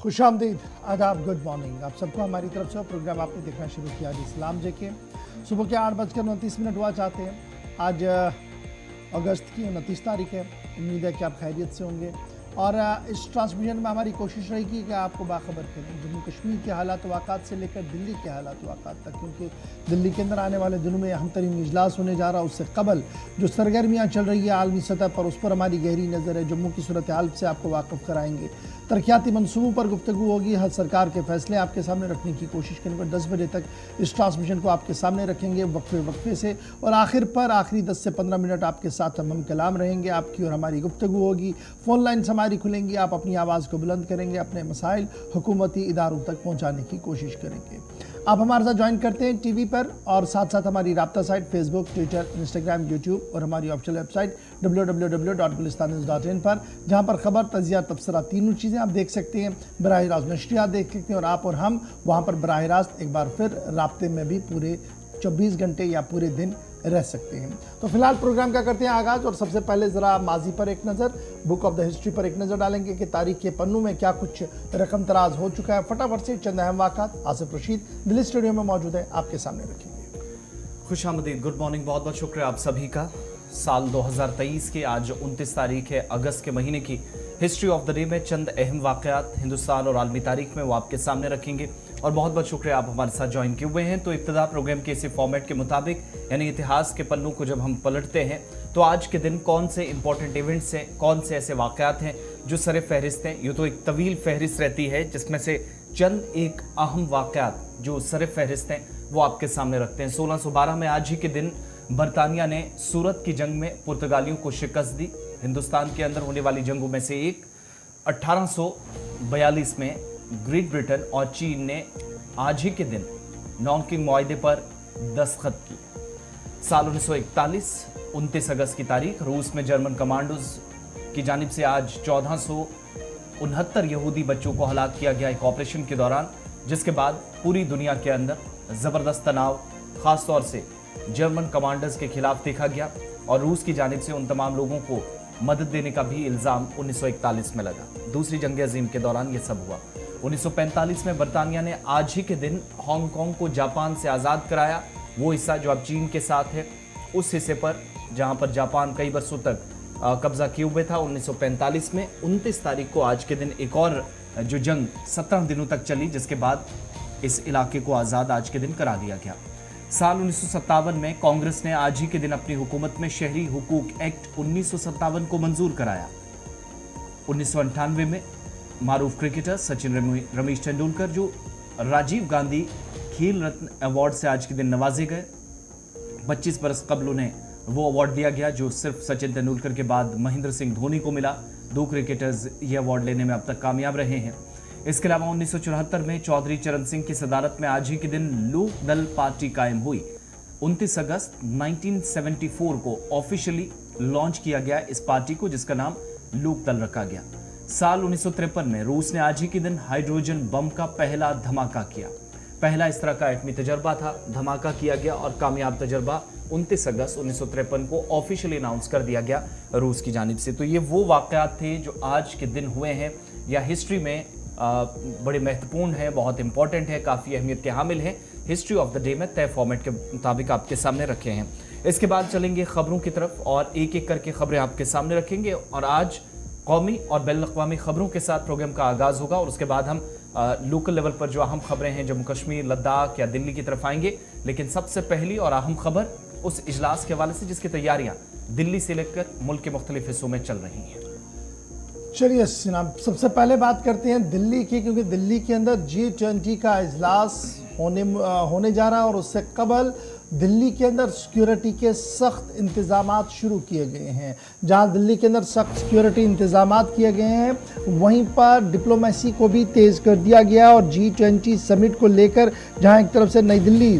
खुशामदीद, आदाब, good morning. आप सबको हमारी तरफ से प्रोग्राम आपने देखना शुरू किया आज इस्लाम जे के सुबह के 8:29 हुआ चाहते हैं। आज अगस्त की 29 तारीख है। उम्मीद है कि आप खैरियत से होंगे और इस ट्रांसमिशन में हमारी कोशिश रहेगी कि आपको बाखबर करें जम्मू कश्मीर के हालात वाक़ात से लेकर दिल्ली के हालात वाक़ात तक, क्योंकि दिल्ली के अंदर आने वाले दिनों में अहम तरीन इजलास होने जा रहा है। उससे कबल जो सरगर्मियाँ चल रही है आलमी सतह पर, उस पर हमारी गहरी नज़र है। जम्मू की सूरत हाल से आपको वाकिफ़ कराएंगे। तरक्याती मनसूबों पर गुफ्तगू होगी। हर सरकार के फैसले आपके सामने रखने की कोशिश करेंगे। 10 बजे तक इस ट्रांसमिशन को आपके सामने रखेंगे वक्फे से, और आखिर पर आखिरी 10 से 15 मिनट आपके साथ हम कलाम रहेंगे। आपकी और हमारी गुफ्तगू होगी। फ़ोन लाइन्स हमारी खुलेंगी। आप अपनी आवाज़ को बुलंद करेंगे, अपने मसाइल हुकूमती इदारों तक पहुँचाने की कोशिश करेंगे। आप हमारे साथ ज्वाइन करते हैं टीवी पर, और साथ साथ हमारी राब्ता site Facebook, Twitter, Instagram, YouTube और हमारी ऑफिशियल वेबसाइट www.gulistanews.in पर, जहां पर खबर, तजिया, तबसरा तीनों चीज़ें आप देख सकते हैं। बराह रास्त नशरियात देख सकते हैं, और आप और हम वहां पर बराह रास्त एक बार फिर राब्ते में भी पूरे 24 घंटे या पूरे दिन रह सकते हैं। तो फिलहाल प्रोग्राम का करते हैं आगाज़, और सबसे पहले ज़रा माजी पर एक नज़र, बुक ऑफ द हिस्ट्री पर एक नज़र डालेंगे कि तारीख के पन्नों में क्या कुछ रकम तराज हो चुका है। फटाफट से चंद अहम वाक़ात आसिफ रशीद दिल्ली स्टूडियो में मौजूद है, आपके सामने रखेंगे। खुशामदीद, गुड मॉर्निंग, बहुत बहुत शुक्रिया आप सभी का। साल 2023 के आज 29 तारीख है अगस्त के महीने की। हिस्ट्री ऑफ द डे में चंद अहम वाक़यात हिंदुस्तान और आलमी तारीख में वो आपके सामने रखेंगे, और बहुत बहुत शुक्रिया आप हमारे साथ ज्वाइन किए हुए हैं। तो इब्तिदा प्रोग्राम के इसी फॉर्मेट के मुताबिक, यानी इतिहास के पन्नों को जब हम पलटते हैं तो आज के दिन कौन से इंपॉर्टेंट इवेंट्स हैं, कौन से ऐसे वाक़यात हैं जो सरे फहरिस्त हैं। यूँ तो एक तवील फहरिस्त रहती है जिसमें से चंद एक अहम वाक़यात जो सरे फहरिस्त हैं वो आपके सामने रखते हैं। 1612 में आज ही के दिन बरतानिया ने सूरत की जंग में पुर्तगालियों को शिकस्त दी। हिंदुस्तान के अंदर होने वाली जंगों में से एक 1842 में ग्रेट ब्रिटेन और चीन ने आज ही के दिन नॉनकिंग मुआहदे पर दस्तखत किए। साल 1941 29 अगस्त की तारीख, रूस में जर्मन कमांडोज की जानिब से आज 1469 यहूदी बच्चों को हलाक किया गया एक ऑपरेशन के दौरान, जिसके बाद पूरी दुनिया के अंदर ज़बरदस्त तनाव ख़ास तौर से जर्मन कमांडर्स के खिलाफ देखा गया, और रूस की जानिब से उन तमाम लोगों को मदद देने का भी इल्ज़ाम 1941 में लगा। दूसरी जंग अजीम के दौरान ये सब हुआ। 1945 में बरतानिया ने आज ही के दिन हांगकांग को जापान से आज़ाद कराया। वो हिस्सा जो अब चीन के साथ है, उस हिस्से पर जहां पर जापान कई बरसों तक कब्जा किए हुए था। 1945 में 29 तारीख को आज के दिन एक और जो जंग 17 दिनों तक चली, जिसके बाद इस इलाके को आज़ाद आज के दिन करा दिया गया। साल 1957 में कांग्रेस ने आज ही के दिन अपनी हुकूमत में शहरी हुकूक एक्ट 1957 को मंजूर कराया। 1998 में मारूफ क्रिकेटर सचिन रमेश तेंदुलकर, जो राजीव गांधी खेल रत्न अवार्ड से आज के दिन नवाजे गए। 25 बरस कबल उन्हें वो अवार्ड दिया गया जो सिर्फ सचिन तेंदुलकर के बाद महेंद्र सिंह धोनी को मिला। 2 क्रिकेटर्स ये अवार्ड लेने में अब तक कामयाब रहे हैं। इसके अलावा 1974 में चौधरी चरण सिंह की सदारत में आज ही के दिन लोक दल पार्टी कायम हुई। 29 अगस्त 1974 को ऑफिशियली लॉन्च किया गया इस पार्टी को, जिसका नाम लोक दल रखा गया। साल 1953 में रूस ने आज ही के दिन हाइड्रोजन बम का पहला धमाका किया। पहला इस तरह का एटमी तजर्बा था, धमाका किया गया और कामयाब तजर्बा 29 अगस्त 1953 को ऑफिशियली अनाउंस कर दिया गया रूस की जानिब से। तो ये वो वाक़यात थे जो आज के दिन हुए हैं या हिस्ट्री में बड़े महत्वपूर्ण है, बहुत इंपॉर्टेंट है, काफ़ी अहमियत के हामिल हैं। हिस्ट्री ऑफ द डे में तय फॉर्मेट के मुताबिक आपके सामने रखे हैं। इसके बाद चलेंगे खबरों की तरफ और एक एक करके खबरें आपके सामने रखेंगे, और आज कौमी और बैनुल-अक़वामी खबरों के साथ प्रोग्राम का आगाज़ होगा, और उसके बाद हम लोकल लेवल पर जो अहम खबरें हैं जम्मू कश्मीर, लद्दाख या दिल्ली की तरफ आएंगे। लेकिन सबसे पहली और अहम खबर उस इजलास के हवाले से जिसकी तैयारियां दिल्ली से लेकर मुल्क के मुख्तलिफ हिस्सों में चल रही हैं। चलिए जनाब, सबसे पहले बात करते हैं दिल्ली की, क्योंकि दिल्ली के अंदर G20 का इजलास होने जा रहा है, और उससे कबल दिल्ली के अंदर सिक्योरिटी के सख्त इंतज़ामात शुरू किए गए हैं। जहां दिल्ली के अंदर सख्त सिक्योरिटी इंतज़ामात किए गए हैं, वहीं पर डिप्लोमेसी को भी तेज़ कर दिया गया। और G20 समिट को लेकर जहां एक तरफ से नई दिल्ली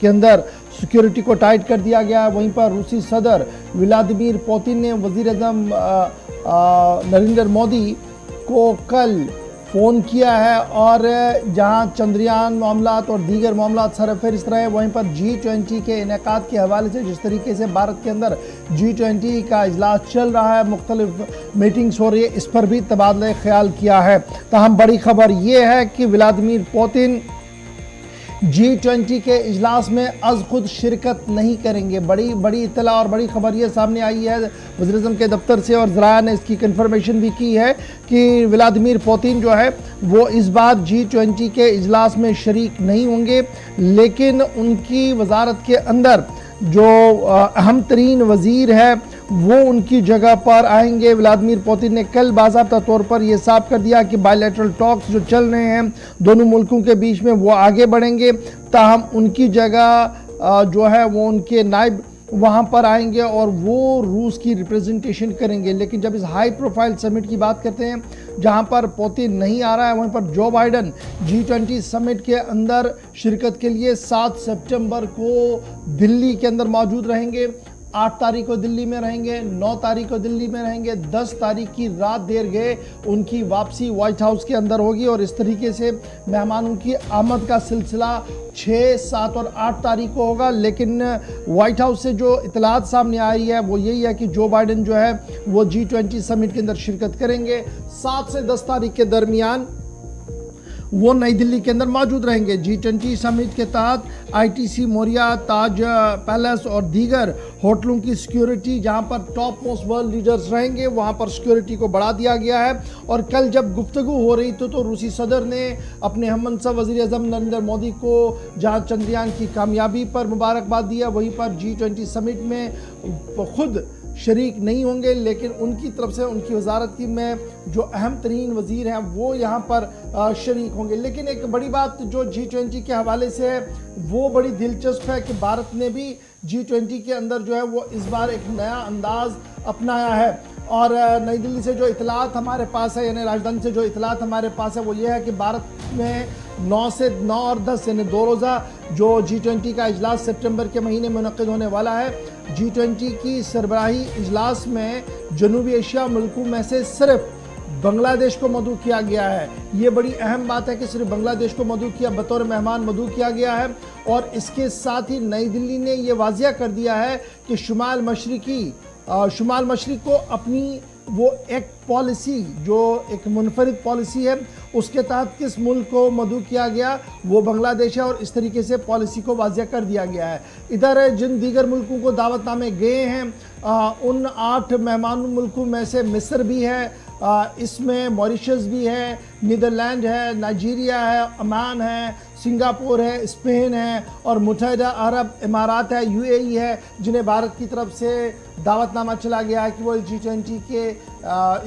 के अंदर सिक्योरिटी को टाइट कर दिया गया, वहीं पर रूसी सदर व्लादिमीर पुतिन ने वज़ीर आज़म नरेंद्र मोदी को कल फ़ोन किया है और जहां चंद्रयान मामलात और दीगर मामलात सरफहरिस्त रहे, वहीं पर G20 के इनेकाद के हवाले से जिस तरीके से भारत के अंदर G20 का इजलास चल रहा है, मुख्तलिफ मीटिंग्स हो रही है, इस पर भी तबादला ख्याल किया है। ताहम बड़ी खबर यह है कि व्लादिमीर पुतिन G20 के इजलास में अज खुद शिरकत नहीं करेंगे। बड़ी इत्तला और बड़ी खबर ये सामने आई है वज़ीर-ए-आज़म के दफ्तर से, और ज़राया ने इसकी कंफर्मेशन भी की है कि व्लादिमीर पुतिन जो है वो इस बार G20 के इजलास में शरीक नहीं होंगे, लेकिन उनकी वजारत के अंदर जो अहम तरीन वज़ीर है वो उनकी जगह पर आएंगे। व्लादिमीर पुतिन ने कल बाज़ाब्ता तौर पर यह साफ कर दिया कि बायलैटरल टॉक्स जो चल रहे हैं दोनों मुल्कों के बीच में वो आगे बढ़ेंगे, ताहम उनकी जगह जो है वो उनके नायब वहाँ पर आएंगे और वो रूस की रिप्रेजेंटेशन करेंगे। लेकिन जब इस हाई प्रोफाइल समिट की बात करते हैं जहाँ पर पुतिन नहीं आ रहा है, वहीं पर जो बाइडन G20 समिट के अंदर शिरकत के लिए 7 सितंबर को दिल्ली के अंदर मौजूद रहेंगे, 8 तारीख को दिल्ली में रहेंगे, 9 तारीख को दिल्ली में रहेंगे, 10 तारीख की रात देर गए उनकी वापसी व्हाइट हाउस के अंदर होगी। और इस तरीके से मेहमानों की आमद का सिलसिला 6, 7 और 8 तारीख को होगा। लेकिन व्हाइट हाउस से जो इतलात सामने आई है वो यही है कि जो बाइडन जो है वो G20 समिट के अंदर शिरकत करेंगे। 7 से 10 तारीख के दरमियान वो नई दिल्ली के अंदर मौजूद रहेंगे। G20 समिट के तहत ITC मोरिया, ताज पैलेस और दीगर होटलों की सिक्योरिटी, जहां पर टॉप मोस्ट वर्ल्ड लीडर्स रहेंगे, वहां पर सिक्योरिटी को बढ़ा दिया गया है। और कल जब गुफ्तगू हो रही तो रूसी सदर ने अपने हममनसब वज़ीर-ए-आज़म नरेंद्र मोदी को जहां चंद्रयान की कामयाबी पर मुबारकबाद दिया, वहीं पर G20 समिट में खुद शरीक नहीं होंगे, लेकिन उनकी तरफ से उनकी वजारत की में जो अहम तरीन वज़ीर हैं वो यहाँ पर शरीक होंगे। लेकिन एक बड़ी बात जो G20 के हवाले से है वो बड़ी दिलचस्प है कि भारत ने भी G20 के अंदर जो है वो इस बार एक नया अंदाज अपनाया है। और नई दिल्ली से जो इतलात हमारे पास है, यानी राजधानी से जो इतलात हमारे पास है वो ये है कि भारत में 9 और 10 यानी 2 रोज़ा जो G20 का इजलास सितंबर के महीने में मुनक़्क़िद होने वाला है। G20 की सरबराही इजलास में जनूबी एशिया मुल्कों में से सिर्फ बांग्लादेश को मदऊ किया गया है। ये बड़ी अहम बात है कि सिर्फ बांग्लादेश को मदऊ किया, बतौर मेहमान मदऊ किया गया है। और इसके साथ ही नई दिल्ली ने यह वाज़िया कर दिया है कि शुमाल मशरिक को अपनी वो एक पॉलिसी जो एक मुनफरिद पॉलिसी है उसके तहत किस मुल्क को मदऊ किया गया वो बांग्लादेश है, और इस तरीके से पॉलिसी को वाज़िया कर दिया गया है। इधर जिन दीगर मुल्कों को दावतनामे गए हैं उन 8 मेहमान मुल्कों में से मिस्र भी है, इसमें मॉरिशस भी है, नीदरलैंड है, नाइजीरिया है, ओमान है, सिंगापुर है, स्पेन है और मुत्तहिदा अरब इमारात है, UAE है, जिन्हें भारत की तरफ से दावतनामा चला गया है कि वो G20 के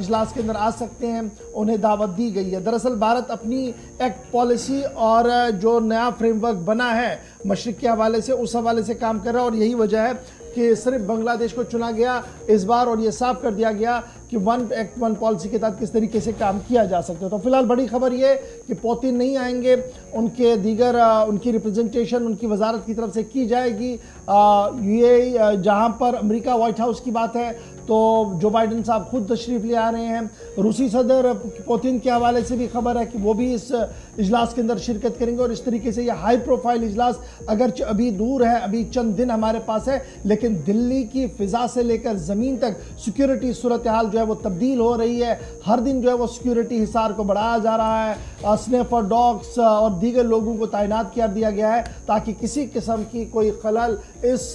इजलास के अंदर आ सकते हैं, उन्हें दावत दी गई है। दरअसल भारत अपनी एक पॉलिसी और जो नया फ्रेमवर्क बना है मशरिक के हवाले से उस हवाले से काम कर रहा है, और यही वजह है कि सिर्फ बांग्लादेश को चुना गया इस बार और ये साफ कर दिया गया कि 1 एक्ट 1 पॉलिसी के तहत किस तरीके से काम किया जा सकता है। तो फिलहाल बड़ी खबर ये कि पुतिन नहीं आएंगे, उनके दीगर उनकी रिप्रेजेंटेशन उनकी वजारत की तरफ से की जाएगी। ये जहां पर अमेरिका व्हाइट हाउस की बात है तो जो बाइडन साहब खुद तशरीफ़ ले आ रहे हैं। रूसी सदर पुतिन के हवाले से भी खबर है कि वो भी इस इजलास के अंदर शिरकत करेंगे, और इस तरीके से ये हाई प्रोफाइल इजलास अगरचे अभी दूर है, अभी चंद दिन हमारे पास है, लेकिन दिल्ली की फ़िज़ा से लेकर ज़मीन तक सिक्योरिटी सूरत हाल जो है वो तब्दील हो रही है। हर दिन जो है वो सिक्योरिटी हिसार को बढ़ाया जा रहा है, स्नैपर डॉग्स और दीगर लोगों को तैनात कर दिया गया है ताकि किसी किस्म की कोई खलल इस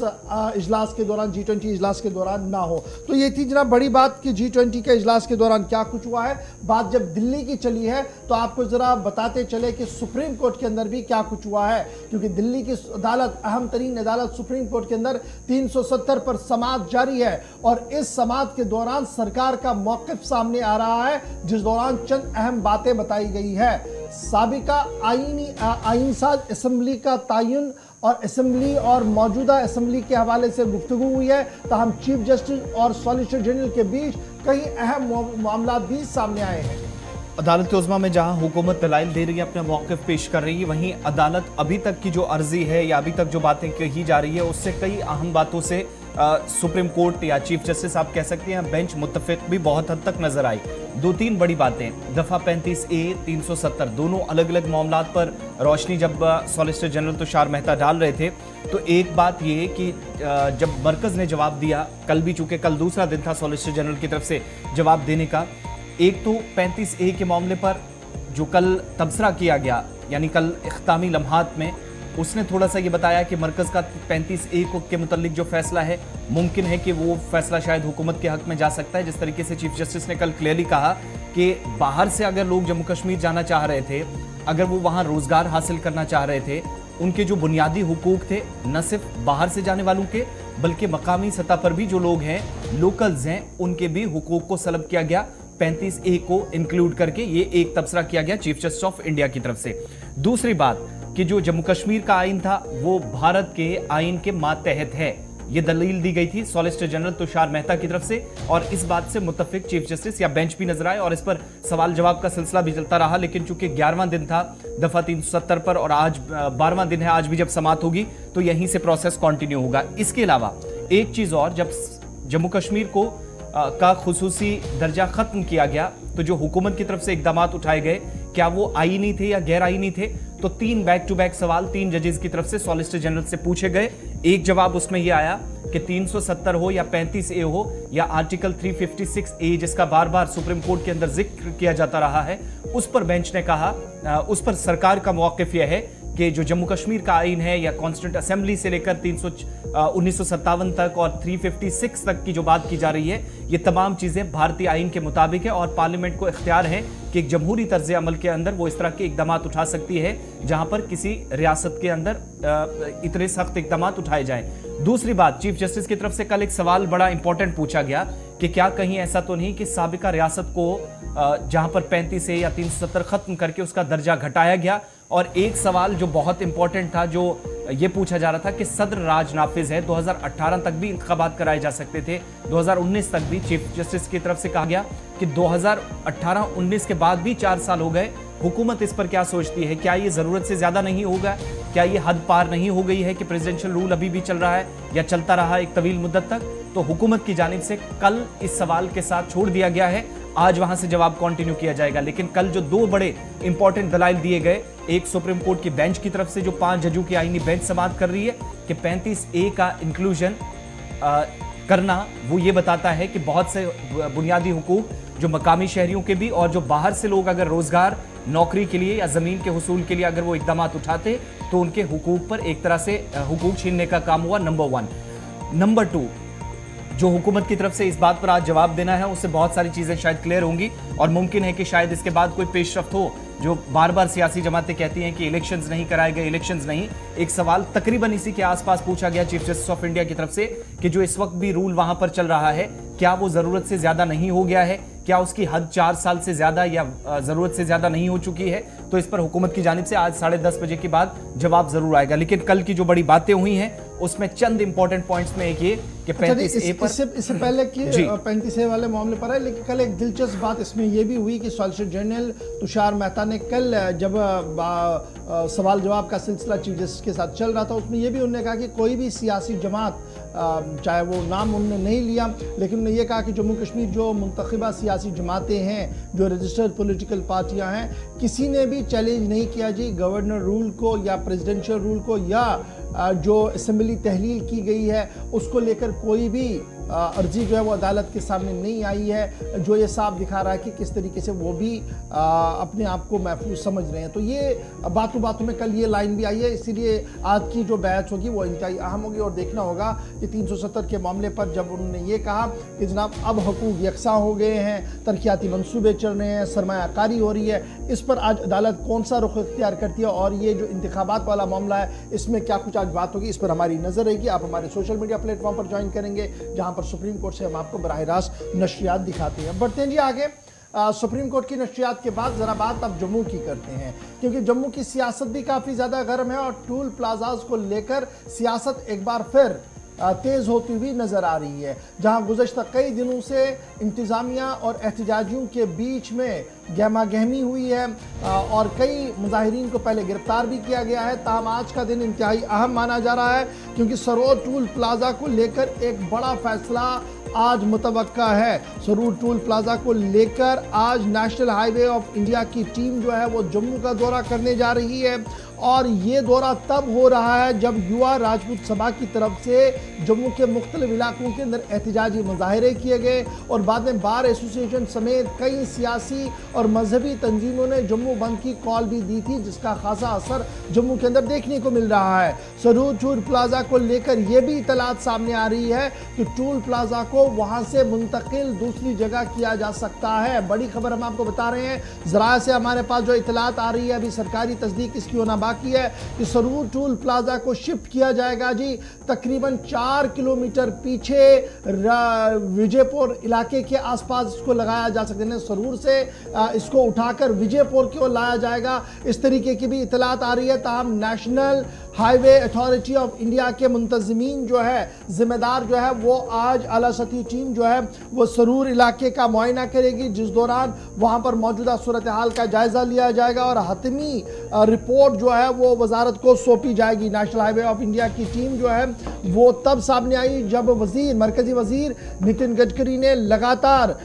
इजलास के दौरान G20 इजलास के दौरान ना हो। तो ये थी जनाब बड़ी बात कि G20 के इजलास के दौरान क्या कुछ हुआ है। बात जब दिल्ली की चली है तो आपको ज़रा बताते चले कि सुप्रीम कोर्ट के अंदर भी क्या कुछ हुआ है, क्योंकि दिल्ली की अदालत, अहम तरीन अदालत सुप्रीम कोर्ट के अंदर 370 पर समाअत जारी है, और इस समाअत के दौरान सरकार का मौक़िफ़ सामने आ रहा है, जिस दौरान चंद अहम बातें बताई गई है। साबिका आईन साज असम्बली का तयन और असम्बली और मौजूदा असम्बली के हवाले से गुफ्तगू हुई है, ताहम चीफ जस्टिस और सॉलिसिटर जनरल के बीच कई अहम मामला भी सामने आए हैं। अदालत उज़्मा में जहां हुकूमत दलाइल दे रही है, अपना मौक़िफ़ पेश कर रही है, वहीं अदालत अभी तक की जो अर्जी है या अभी तक जो बातें कही जा रही है उससे कई अहम बातों से सुप्रीम कोर्ट या चीफ जस्टिस आप कह सकते हैं, बेंच मुत्तफिक भी बहुत हद तक नजर आई। दो तीन बड़ी बातें, दफा 35A 370 दोनों अलग अलग मामलात पर रोशनी जब सॉलिसिटर जनरल तुषार मेहता डाल रहे थे, तो एक बात ये कि जब मरकज ने जवाब दिया, कल भी चूंकि कल दूसरा दिन था सॉलिसिटर जनरल की तरफ से जवाब देने का, एक तो 35A के मामले पर जो कल तबसरा किया गया, यानी कल इख्तामी लम्हात में उसने थोड़ा सा ये बताया कि मरकज़ का 35A के मुतल्लिक जो फैसला है, मुमकिन है कि वो फैसला शायद हुकूमत के हक में जा सकता है। जिस तरीके से चीफ जस्टिस ने कल क्लियरली कहा कि बाहर से अगर लोग जम्मू कश्मीर जाना चाह रहे थे, अगर वो वहाँ रोज़गार हासिल करना चाह रहे थे, उनके जो बुनियादी हुकूक थे, न सिर्फ बाहर से जाने वालों के बल्कि मकामी सतह पर भी जो लोग हैं, लोकल्स हैं, उनके भी हुकूक को सलब किया गया 35A को इंक्लूड करके। ये एक तबसरा किया गया चीफ जस्टिस ऑफ इंडिया की तरफ से। दूसरी बात कि जो जम्मू कश्मीर का आइन था वो भारत के आइन के मातहत है, ये दलील दी गई थी सॉलिसिटर जनरल तुषार मेहता की तरफ से, और इस बात से मुत्तफिक चीफ जस्टिस या बेंच भी नजर आए और इस पर सवाल जवाब का सिलसिला भी चलता रहा। लेकिन चूंकि 11वां दिन था दफा 370 पर और आज 12वां दिन है, आज भी जब समात होगी तो यहीं से प्रोसेस कंटिन्यू होगा। इसके अलावा एक चीज और, जब जम्मू कश्मीर को का खुसूसी दर्जा खत्म किया गया तो जो हुकूमत की तरफ से इकदाम उठाए गए, क्या वो आईनी थे या गैर आईनी थे? तो 3 बैक टू बैक सवाल 3 जजेस की तरफ से सॉलिसिटर जनरल से पूछे गए। एक जवाब उसमें यह आया कि 370 हो या 35A हो या आर्टिकल 356A जिसका बार बार सुप्रीम कोर्ट के अंदर जिक्र किया जाता रहा है, उस पर बेंच ने कहा, उस पर सरकार का मौक़िफ़ यह है कि जो जम्मू कश्मीर का आइन है या कॉन्स्टिट्यूंट असेंबली से लेकर 1957 तक और 356 तक की जो बात की जा रही है, ये तमाम चीज़ें भारतीय आइन के मुताबिक है और पार्लियामेंट को इख्तियार है कि एक जमहूरी तर्ज अमल के अंदर वो इस तरह के इकदाम उठा सकती है जहां पर किसी रियासत के अंदर इतने सख्त इकदाम उठाए जाएं। दूसरी बात, चीफ जस्टिस की तरफ से कल एक सवाल बड़ा इंपॉर्टेंट पूछा गया कि क्या कहीं ऐसा तो नहीं कि साबिका रियासत को जहां पर 35A या 370 खत्म करके उसका दर्जा घटाया गया। और एक सवाल जो बहुत इंपॉर्टेंट था, जो ये पूछा जा रहा था कि सदर राज नाफिज है, 2018 तक भी इंतखाबात कराए जा सकते थे, 2019 तक भी। चीफ जस्टिस की तरफ से कहा गया कि 2018-19 के बाद भी 4 साल हो गए, हुकूमत इस पर क्या सोचती है? क्या ये ज़रूरत से ज़्यादा नहीं होगा? क्या ये हद पार नहीं हो गई है कि प्रेसिडेंशियल रूल अभी भी चल रहा है या चलता रहा एक तवील मुद्दत तक? तो हुकूमत की जानिब से कल इस सवाल के साथ छोड़ दिया गया है, आज वहां से जवाब कंटिन्यू किया जाएगा। लेकिन कल जो 2 बड़े इंपॉर्टेंट दलाइल दिए गए, एक सुप्रीम कोर्ट की बेंच की तरफ से जो 5 जजों की आईनी बेंच समाअत कर रही है कि 35A का इंक्लूजन करना वो ये बताता है कि बहुत से बुनियादी हुकूक जो मकामी शहरियों के भी और जो बाहर से लोग अगर रोजगार, नौकरी के लिए या जमीन के हुसूल के लिए अगर वो इकदाम उठाते तो उनके हुकूक पर एक तरह से हुकूक छीनने का काम हुआ, नंबर 1। नंबर 2, जो हुकूमत की तरफ से इस बात पर आज जवाब देना है, उससे बहुत सारी चीज़ें शायद क्लियर होंगी और मुमकिन है कि शायद इसके बाद कोई पेशरफ्त हो। जो बार बार सियासी जमातें कहती हैं कि इलेक्शंस नहीं कराए गए, इलेक्शंस नहीं, एक सवाल तकरीबन इसी के आसपास पूछा गया चीफ जस्टिस ऑफ इंडिया की तरफ से कि जो इस वक्त भी रूल वहां पर चल रहा है, क्या वो ज़रूरत से ज़्यादा नहीं हो गया है? क्या उसकी हद 4 साल से ज़्यादा या ज़रूरत से ज़्यादा नहीं हो चुकी है? तो इस पर हुकूमत की जानिब से आज 10:30 बजे के बाद जवाब ज़रूर आएगा। लेकिन कल की जो बड़ी बातें हुई हैं उसमें चंद इंपॉर्टेंट पॉइंट्स में एक ये कि 35A पर इससे पहले कि 35A वाले मामले पर है, लेकिन कल एक दिलचस्प बात इसमें यह भी हुई कि सॉलिसिटर जनरल तुषार मेहता ने कल जब सवाल जवाब का सिलसिला चीफ जस्टिस के साथ चल रहा था, उसमें यह भी उन्होंने कहा कि कोई भी सियासी जमात, चाहे वो नाम उन्होंने नहीं लिया, लेकिन उन्होंने ये कहा कि जम्मू कश्मीर जो मुंतखबा सियासी जमातें हैं, जो रजिस्टर्ड पॉलिटिकल पार्टियां हैं, किसी ने भी चैलेंज नहीं किया जी गवर्नर रूल को या प्रेसिडेंशियल रूल को या जो असेंबली तहलील की गई है उसको लेकर कोई भी अर्जी जो है वो अदालत के सामने नहीं आई है, जो ये साफ दिखा रहा है कि किस तरीके से वो भी अपने आप को महफूज समझ रहे हैं। तो ये बातों बातों में कल ये लाइन भी आई है, इसीलिए आज की जो बहस होगी वो इंतहाई अहम होगी और देखना होगा कि 370 के मामले पर जब उन्होंने ये कहा कि जनाब अब हुकूक यकसां हो गए हैं, तरक्याती मनसूबे चल रहे हैं, सरमायाकारी हो रही है, इस पर आज अदालत कौन सा रुख इख्तियार करती है और ये जो इंतखाबात वाला मामला है इसमें क्या कुछ आज बात होगी, इस पर हमारी नज़र रहेगी। आप हमारे सोशल मीडिया प्लेटफॉर्म पर ज्वाइन करेंगे जहाँ पर सुप्रीम कोर्ट से हम आपको बराह रास्त नशरियात दिखाते हैं। बढ़ते हैं जी आगे। सुप्रीम कोर्ट की नशरियात के बाद ज़रा बात अब जम्मू की करते हैं, क्योंकि जम्मू की सियासत भी काफ़ी ज़्यादा गर्म है और टूल प्लाजाज को लेकर सियासत एक बार फिर तेज़ होती हुई नज़र आ रही है, जहां गुज़श्ता कई दिनों से इंतज़ामिया और एहतजाजियों के बीच में गहमा गहमी हुई है और कई मुजाहिरीन को पहले गिरफ्तार भी किया गया है। ताहम आज का दिन इंतहाई अहम माना जा रहा है, क्योंकि सरोर टूल प्लाजा को लेकर एक बड़ा फैसला आज मुतवक्का है। सरूर टूल प्लाजा को लेकर आज नेशनल हाईवे ऑफ इंडिया की टीम जो है वो जम्मू का दौरा करने जा रही है, और ये दौरा तब हो रहा है जब युवा राजपूत सभा की तरफ से जम्मू के मुख्तलिफ इलाकों के अंदर एहतजाजी मुजाहरे किए गए और बाद में बार एसोसिएशन समेत कई सियासी और मजहबी तंजीमों ने जम्मू बंद की कॉल भी दी थी, जिसका खासा असर जम्मू के अंदर देखने को मिल रहा है। सरूर टूल प्लाजा को लेकर यह भी इतलात सामने आ रही है कि टूल प्लाजा को वहां से मुंतकिल दूसरी जगह किया जा सकता है। बड़ी खबर हम आपको बता रहे हैं, जरा से हमारे पास जो इतलात आ रही है, अभी सरकारी तस्दीक इसकी होना बाकी है कि सरूर टूल प्लाजा को शिफ्ट किया जाएगा जी तकरीबन 4 किलोमीटर पीछे विजयपुर इलाके के आसपास इसको लगाया जा सकता है। सरूर से इसको उठाकर विजयपुर की ओर लाया जाएगा, इस तरीके की भी इतलात आ रही है। ताहम national highway authority of India के मुंतजमीन जो है, जिम्मेदार जो है, वो आज आला सतही टीम जो है वो सरूर इलाके का मुआयना करेगी, जिस दौरान वहां पर मौजूदा सूरत हाल का जायजा लिया जाएगा और हतमी रिपोर्ट जो है वो वजारत को सौंपी जाएगी। नेशनल हाईवे ऑफ इंडिया की टीम जो है वो तब सामने आई जब मरकजी वजीर नितिन गडकरी ने लगातार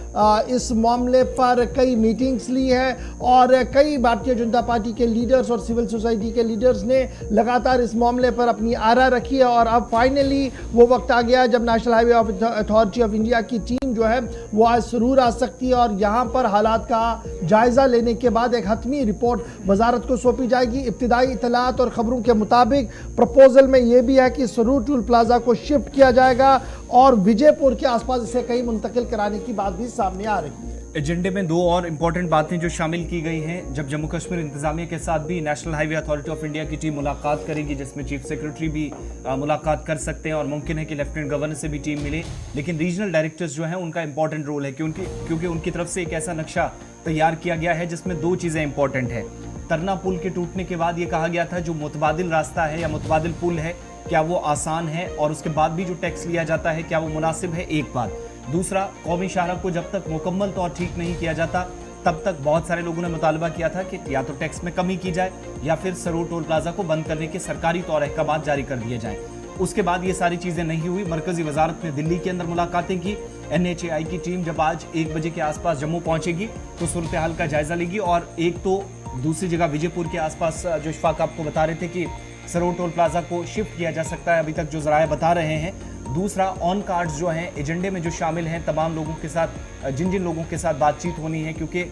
इस मामले पर कई मीटिंग्स ली है और कई भारतीय जनता पार्टी के लीडर्स और सिविल सोसाइटी के लीडर्स ने लगातार इस मामले पर अपनी आरा रखी है। और अब फाइनली वो वक्त आ गया जब national highway of authority of India की टीम जो है वो आज जरूर आ सकती है और यहाँ पर हालात का जायजा लेने के बाद एक हतमी रिपोर्ट वजारत को सौंपी जाएगी। इब्तिदाई इतलात और खबरों के मुताबिक प्रपोजल में यह भी है कि सरूर टूल प्लाजा को शिफ्ट किया जाएगा और विजयपुर के आसपास इसे कहीं मुंतकिल कराने की बात भी सामने आ रही है। एजेंडे में दो और इम्पोर्टेंट बातें जो शामिल की गई हैं, जब जम्मू कश्मीर इंतजामिया के साथ भी national highway authority of India की टीम मुलाकात करेगी, जिसमें चीफ सेक्रेटरी भी मुलाकात कर सकते हैं और मुमकिन है कि लेफ्टिनेंट गवर्नर से भी टीम मिले। लेकिन रीजनल डायरेक्टर्स जो हैं उनका इंपॉर्टेंट रोल है, क्योंकि उनकी तरफ से एक ऐसा नक्शा तैयार किया गया है जिसमें दो चीज़ें इंपॉर्टेंट है। तरना पुल के टूटने के बाद ये कहा गया था जो मुतबादिल रास्ता है या मुतबादिल पुल है, क्या वो आसान है, और उसके बाद भी जो टैक्स लिया जाता है क्या वो मुनासिब है, एक बात। दूसरा, कौमी शाहरा को जब तक मुकम्मल तौर ठीक नहीं किया जाता तब तक बहुत सारे लोगों ने मुतालबा किया था कि या तो टैक्स में कमी की जाए या फिर सरूर टोल प्लाजा को बंद करने के सरकारी तौर अहकाम जारी कर दिए जाएं। उसके बाद ये सारी चीज़ें नहीं हुई। मरकजी वजारत ने दिल्ली के अंदर मुलाकातें की। NHAI की टीम जब आज 1 बजे के आसपास जम्मू पहुंचेगी तो सूरत हाल का जायजा लेगी और एक तो दूसरी जगह विजयपुर के आसपास जो इशफाक आपको बता रहे थे कि सरूर टोल प्लाजा को शिफ्ट किया जा सकता है, अभी तक जो जराए बता रहे हैं। दूसरा, ऑन कार्ड्स जो हैं एजेंडे में जो शामिल हैं तमाम लोगों के साथ, जिन जिन लोगों के साथ बातचीत होनी है, क्योंकि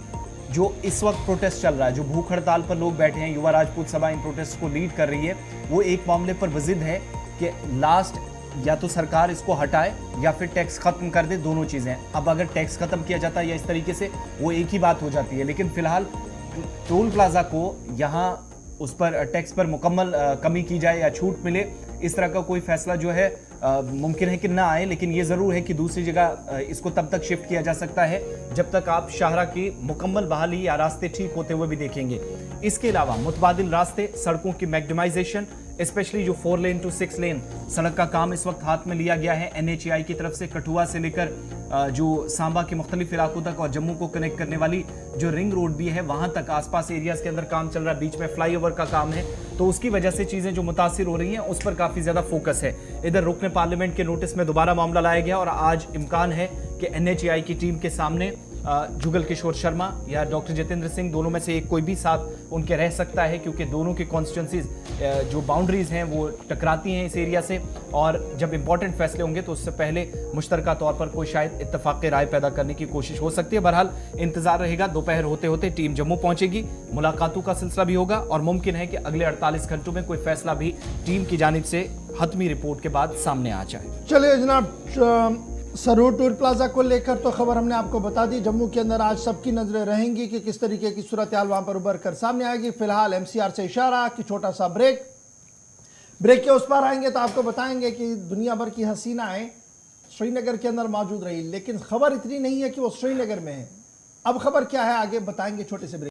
जो इस वक्त प्रोटेस्ट चल रहा है, जो भूख हड़ताल पर लोग बैठे हैं, युवा राजपूत सभा इन प्रोटेस्ट को लीड कर रही है, वो एक मामले पर वजिद है कि लास्ट या तो सरकार इसको हटाए या फिर टैक्स खत्म कर दे, दोनों चीज़ें। अब अगर टैक्स खत्म किया जाता है या इस तरीके से, वो एक ही बात हो जाती है। लेकिन फिलहाल टोल प्लाजा को यहाँ उस पर टैक्स पर मुकम्मल कमी की जाए या छूट मिले, इस तरह का कोई फैसला जो है मुमकिन है कि ना आए। लेकिन ये ज़रूर है कि दूसरी जगह इसको तब तक शिफ्ट किया जा सकता है जब तक आप शाहरा की मुकम्मल बहाली या रास्ते ठीक होते हुए भी देखेंगे। इसके अलावा मुतबादिल रास्ते, सड़कों की मैग्डमाइजेशन, स्पेशली जो 4 लेन टू 6 लेन सड़क का काम इस वक्त हाथ में लिया गया है NHAI की तरफ से। कठुआ से लेकर जो सांबा के मुख्तलिफ इलाकों तक और जम्मू को कनेक्ट करने वाली जो रिंग रोड भी है वहां तक आसपास एरियाज के अंदर काम चल रहा है। बीच में फ्लाईओवर का काम है, तो उसकी वजह से चीज़ें जो मुतासिर हो रही हैं उस पर काफ़ी ज़्यादा फोकस है। इधर रुकने पार्लियामेंट के नोटिस में दोबारा मामला लाया गया और आज इम्कान है कि NHAI की टीम के सामने जुगल किशोर शर्मा या डॉक्टर जितेंद्र सिंह, दोनों में से एक कोई भी साथ उनके रह सकता है, क्योंकि दोनों की कॉन्स्टिट्यूंसीज जो बाउंड्रीज हैं वो टकराती हैं इस एरिया से। और जब इंपॉर्टेंट फैसले होंगे तो उससे पहले मुश्तरका तौर पर कोई शायद इत्तफाक राय पैदा करने की कोशिश हो सकती है। बहरहाल इंतजार रहेगा, दोपहर होते होते टीम जम्मू पहुंचेगी, मुलाकातों का सिलसिला भी होगा और मुमकिन है कि अगले 48 घंटों में कोई फैसला भी टीम की जानिब से हतमी रिपोर्ट के बाद सामने आ जाए। चलिए जनाब, सरूर टोल प्लाजा को लेकर तो खबर हमने आपको बता दी। जम्मू के अंदर आज सबकी नजरें रहेंगी कि किस तरीके की सूरत हाल वहां पर उभर कर सामने आएगी। फिलहाल MCR से इशारा कि छोटा सा ब्रेक के उस पार आएंगे तो आपको बताएंगे कि दुनिया भर की हसीनाएं श्रीनगर के अंदर मौजूद रही, लेकिन खबर इतनी नहीं है कि वो श्रीनगर में है। अब खबर क्या है आगे बताएंगे छोटे से ब्रेक।